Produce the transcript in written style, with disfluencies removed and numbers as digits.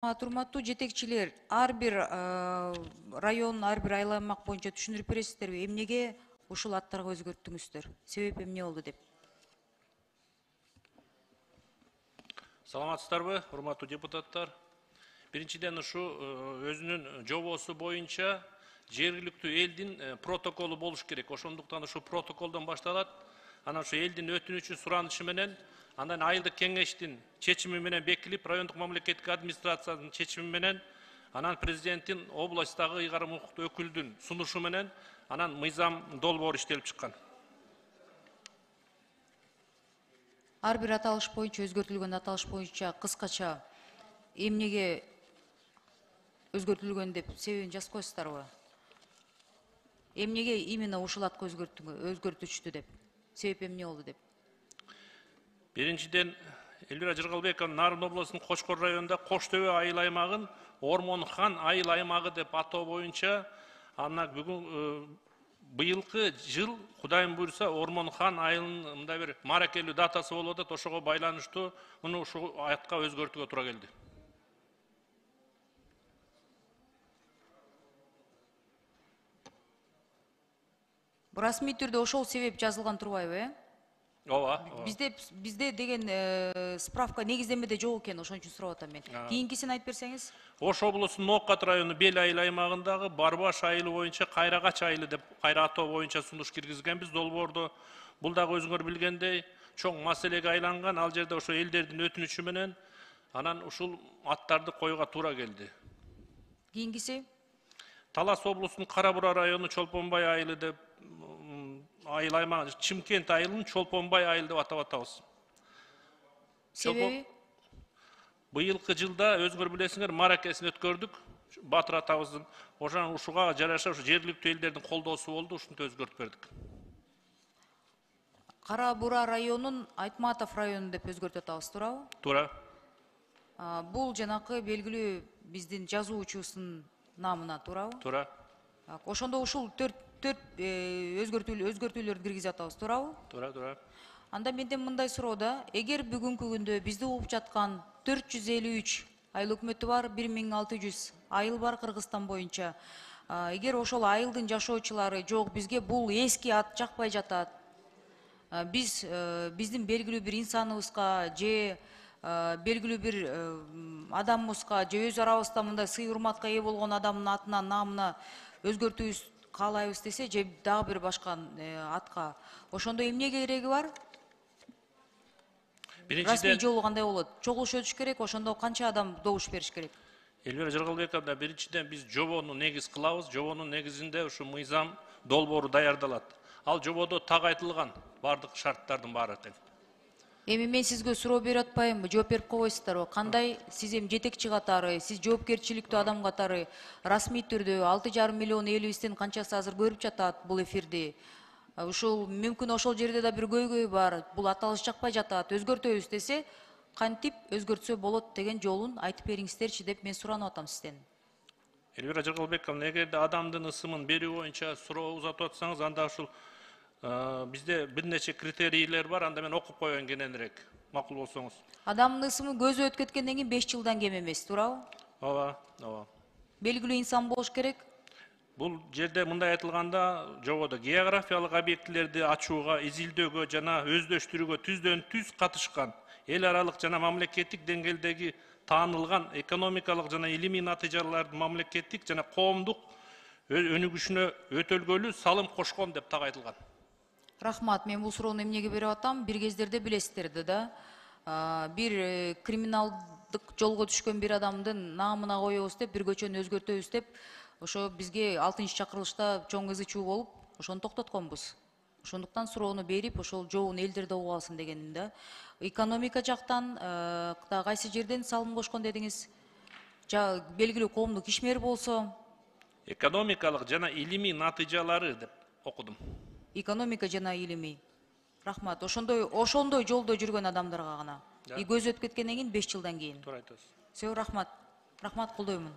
Урматтуу жетекчилер, ар бир район, ар бир айланмак боюнча түшүндүрүп бересиздерби, эмнеге ушул аттарга өзгөрттүңүздөр? Себеп эмне болду деп? Саламатсыздарбы, урматтуу депутаттар. Биринчиден ушу өзүнүн жобосу боюнча жергиликтүү элдин протоколу болуш керек. Ошондуктан ушу протоколдон башталат. Анан ушу элдин өтүнүчү, суранышы менен, андан айылдык кеңештин чечими менен бекилип, райондук мамлекеттик администрациянын чечими менен, анан президенттин областтагы ыйгарым укуктуу өкүлдүн сунушу менен, анан мыйзам долбоор иштелип чыккан. Ар бир аталыш боюнча өзгөртүлгөн аталыш боюнча кыскача эмнеге өзгөртүлгөн деп себебин жазып коесуздарбы? Эмнеге именно ушул атка өзгөртүштү деп? Себеп эмне болду деп? Биринчиден Элвира Жыргалбекова Нарын областынын Кошкор районунда Коштөбө айыл аймагын Ормон хан айыл аймагы деп атоо боюнча, ана бүгүн быйылкы жыл Кудайым буйруса Ормон хан айылынын мындай бир маракелүү датасы болуп атат. Ошого байланыштуу муну ушул атка өзгөртүүгө туура келди. Расмий түрдө ошол себеп жазылган турбайбы, э? Ооба. Бизде деген справка негиздемеде жок экен, ошон үчүн сурап атам мен. Кийинкисин айтып берсеңиз? Ош облусунун Ноокат району Бел айыл аймагындагы Барбаш айылы боюнча Кайрагач айылы деп кайра атоо боюнча сунуш киргизгенбиз долбоордо. Бул дагы өзүңөр билгендей чоң маселеге айланган. Ал жерде ошо элдердин өтүнүчү менен анан ушул аттарды коюуга туура келди. Кийинкиси? Талас облусунун Кара Бура району Чолпонбай айылы деп айыл аймагы Чымкент айылын Чолпонбай айылы деп атап атабыз. Себеби? Быйылкы жылда өзүңөр билесиңер маракесин өткөрдүк Батыр атабыздын. Ошон ушуга жараша ушу жергиликтүү элдердин колдоосу болду, ушинтип өзгөртүп бердик. Кара Бура районун Айтматов району деп өзгөртүп атабыз, туурабы? Туура. Бул жанакы белгилүү биздин жазуучубуздун намына, туурабы? Туура. Ошондо ушул төрт өзгөртүүлөрдү киргизип атабыз, туурабы? Туура. Анда менден мындай суроо да, эгер бүгүнкү күндө бизди угуп жаткан 453 айыл өкмөтү бар, 1600 айыл бар Кыргызстан боюнча. Эгер ошол айылдын жашоочулары жок, бизге бул эски ат жакпай жатат. Биздин белгилүү бир инсаныбызга же белгилүү бир адамыбызга же өз арабызда мындай сый урматка ээ болгон адамдын атына, намына өзгөртүүбүз каалайбыз десе, же дагы бир башка атка. Ошондо эмне кереги бар? Расмий жолу кандай болот? Чогулуш өтүш керек, ошондо канча адам добуш бериш керек? Элвира Жыргалбековна, биринчиден биз жобону негиз кылабыз. Жобонун негизинде ушу мыйзам долбоору даярдалат. Ал жободо так айтылган бардык шарттардын баары тең. Эми мен сизге суроо берип атпаймынбы, жооп берип койбойсуздарбы? Кандай сиз эми жетекчи катары, сиз жоопкерчиликтүү адам катары расмий түрдө 6,5 миллион элибиздин канчасы азыр көрүп жатат бул эфирди. Ушул мүмкүн ошол жерде да бир көйгөй бар, бул аталыш жакпай жатат, өзгөртөбүз десе, кантип өзгөртсө болот деген жолун айтып бериңиздерчи деп мен суранып атам сизден. Элвира Жыргалбековна, эгерде адамдын ысымын берүү боюнча суроо узатып атсаңыз, анда ушул бизде бир нече критерийлер бар, анда мен окуп коеюн кененирээк, макул болсоңуз. Адамдын ысымы көзү өтүп кеткенден кийин 5 жылдан кем эмес, туурабы? Ооба. Белгилүү инсан болуш керек. Бул жерде мындай айтылганда, жободо географиялык объектилерди ачууга, изилдөөгө жана өздөштүрүүгө түздөн түз катышкан, эл аралык жана мамлекеттик деңгээлдеги таанылган экономикалык жана илимий натыйжалардын мамлекеттик жана коомдук өнүгүшүнө өтөлгөлүү салым кошкон деп так айтылган. Рахмат, мен бул суроону эмнеге берип атам? Бир кездерде билесиздерди да, бир криминалдык жолго түшкөн бир адамдын наамына коебуз деп, бир көчөнү өзгөртөбүз деп, ошо бизге 6-чакырылышта чоң ызы чуу болуп, ошону токтотконбуз. Ошондуктан суроону берип, ошол жообун элдер да угуп алсын дегеним да. Экономика жактан кайсы жерден салым кошкон дедиңиз? Белгилүү коомдук ишмер болсо? Экономикалык жана илимий натыйжалары деп окудум. Экономика жана илимий. Рахмат. Ошондой жолдо жүргөн адамдарга гана. Көзү өтүп кеткенден кийин 5 жылдан кийин. Туура айтасыз. Рахмат. Рахмат, колдоймун.